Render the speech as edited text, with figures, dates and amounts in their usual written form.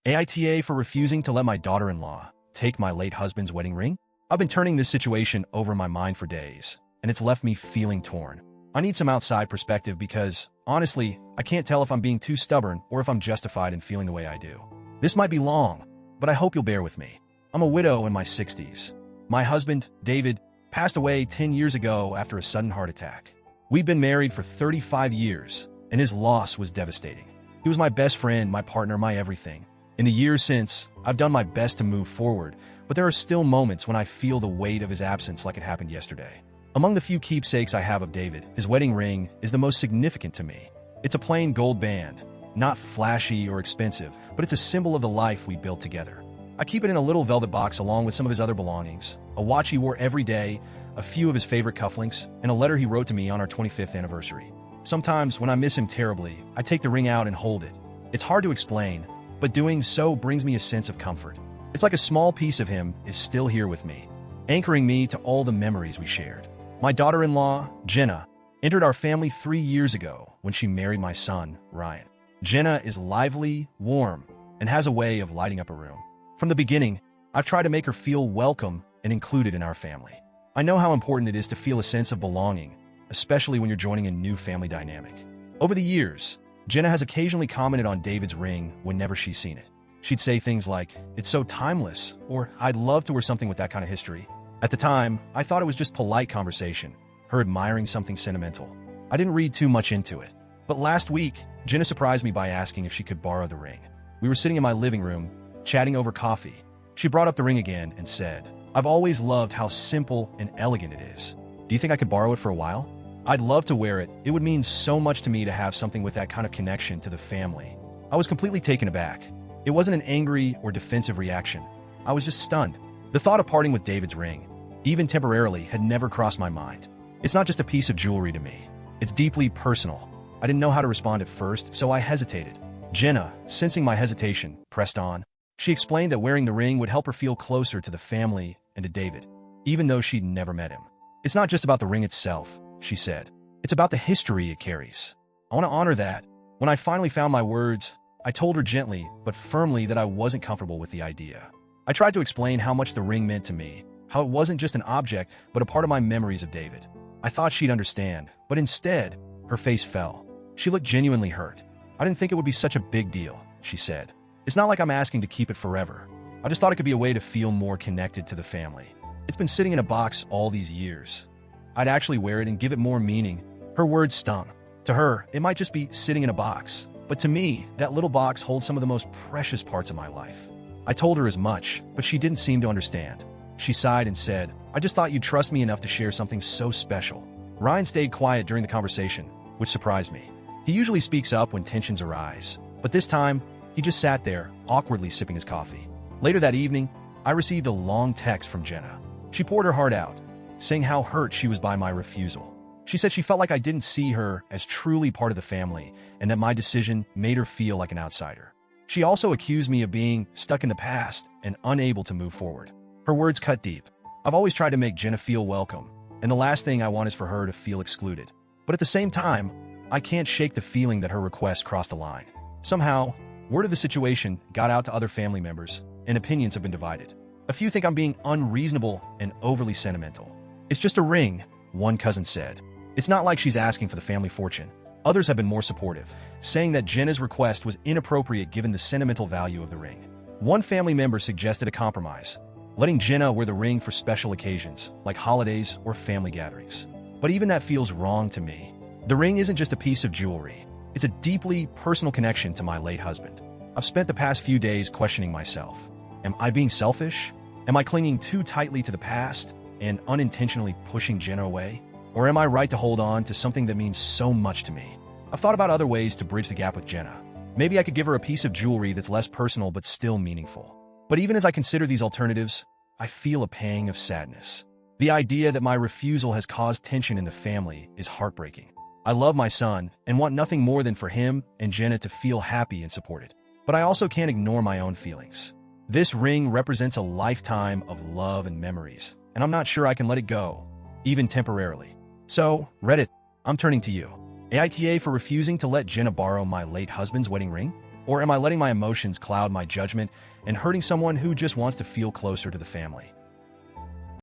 AITA for refusing to let my daughter-in-law take my late husband's wedding ring? I've been turning this situation over in my mind for days, and it's left me feeling torn. I need some outside perspective because, honestly, I can't tell if I'm being too stubborn or if I'm justified in feeling the way I do. This might be long, but I hope you'll bear with me. I'm a widow in my 60s. My husband, David, passed away 10 years ago after a sudden heart attack. We've been married for 35 years, and his loss was devastating. He was my best friend, my partner, my everything. In the years since, I've done my best to move forward, but there are still moments when I feel the weight of his absence like it happened yesterday. Among the few keepsakes I have of David, his wedding ring is the most significant to me. It's a plain gold band, not flashy or expensive, but it's a symbol of the life we built together. I keep it in a little velvet box along with some of his other belongings, a watch he wore every day, a few of his favorite cufflinks, and a letter he wrote to me on our 25th anniversary. Sometimes, when I miss him terribly, I take the ring out and hold it. It's hard to explain, but doing so brings me a sense of comfort. It's like a small piece of him is still here with me, anchoring me to all the memories we shared. My daughter-in-law, Jenna, entered our family 3 years ago when she married my son, Ryan. Jenna is lively, warm, and has a way of lighting up a room. From the beginning, I've tried to make her feel welcome and included in our family. I know how important it is to feel a sense of belonging, especially when you're joining a new family dynamic. Over the years, Jenna has occasionally commented on David's ring whenever she's seen it. She'd say things like, "It's so timeless," or "I'd love to wear something with that kind of history." At the time, I thought it was just polite conversation, her admiring something sentimental. I didn't read too much into it. But last week, Jenna surprised me by asking if she could borrow the ring. We were sitting in my living room, chatting over coffee. She brought up the ring again and said, "I've always loved how simple and elegant it is. Do you think I could borrow it for a while? I'd love to wear it. It would mean so much to me to have something with that kind of connection to the family." I was completely taken aback. It wasn't an angry or defensive reaction. I was just stunned. The thought of parting with David's ring, even temporarily, had never crossed my mind. It's not just a piece of jewelry to me. It's deeply personal. I didn't know how to respond at first, so I hesitated. Jenna, sensing my hesitation, pressed on. She explained that wearing the ring would help her feel closer to the family and to David, even though she'd never met him. "It's not just about the ring itself," she said. "It's about the history it carries. I want to honor that." When I finally found my words, I told her gently but firmly that I wasn't comfortable with the idea. I tried to explain how much the ring meant to me, how it wasn't just an object, but a part of my memories of David. I thought she'd understand, but instead, her face fell. She looked genuinely hurt. "I didn't think it would be such a big deal," she said. "It's not like I'm asking to keep it forever. I just thought it could be a way to feel more connected to the family. It's been sitting in a box all these years. I'd actually wear it and give it more meaning." Her words stung. To her, it might just be sitting in a box, but to me, that little box holds some of the most precious parts of my life. I told her as much, but she didn't seem to understand. She sighed and said, "I just thought you'd trust me enough to share something so special." Ryan stayed quiet during the conversation, which surprised me. He usually speaks up when tensions arise, but this time, he just sat there, awkwardly sipping his coffee. Later that evening, I received a long text from Jenna. She poured her heart out, saying how hurt she was by my refusal. She said she felt like I didn't see her as truly part of the family and that my decision made her feel like an outsider. She also accused me of being stuck in the past and unable to move forward. Her words cut deep. I've always tried to make Jenna feel welcome, and the last thing I want is for her to feel excluded. But at the same time, I can't shake the feeling that her request crossed a line. Somehow, word of the situation got out to other family members, and opinions have been divided. A few think I'm being unreasonable and overly sentimental. "It's just a ring," one cousin said. "It's not like she's asking for the family fortune." Others have been more supportive, saying that Jenna's request was inappropriate given the sentimental value of the ring. One family member suggested a compromise, letting Jenna wear the ring for special occasions, like holidays or family gatherings. But even that feels wrong to me. The ring isn't just a piece of jewelry. It's a deeply personal connection to my late husband. I've spent the past few days questioning myself. Am I being selfish? Am I clinging too tightly to the past and unintentionally pushing Jenna away? Or am I right to hold on to something that means so much to me? I've thought about other ways to bridge the gap with Jenna. Maybe I could give her a piece of jewelry that's less personal but still meaningful. But even as I consider these alternatives, I feel a pang of sadness. The idea that my refusal has caused tension in the family is heartbreaking. I love my son and want nothing more than for him and Jenna to feel happy and supported. But I also can't ignore my own feelings. This ring represents a lifetime of love and memories, and I'm not sure I can let it go, even temporarily. So, Reddit, I'm turning to you. AITA for refusing to let Jenna borrow my late husband's wedding ring? Or am I letting my emotions cloud my judgment and hurting someone who just wants to feel closer to the family?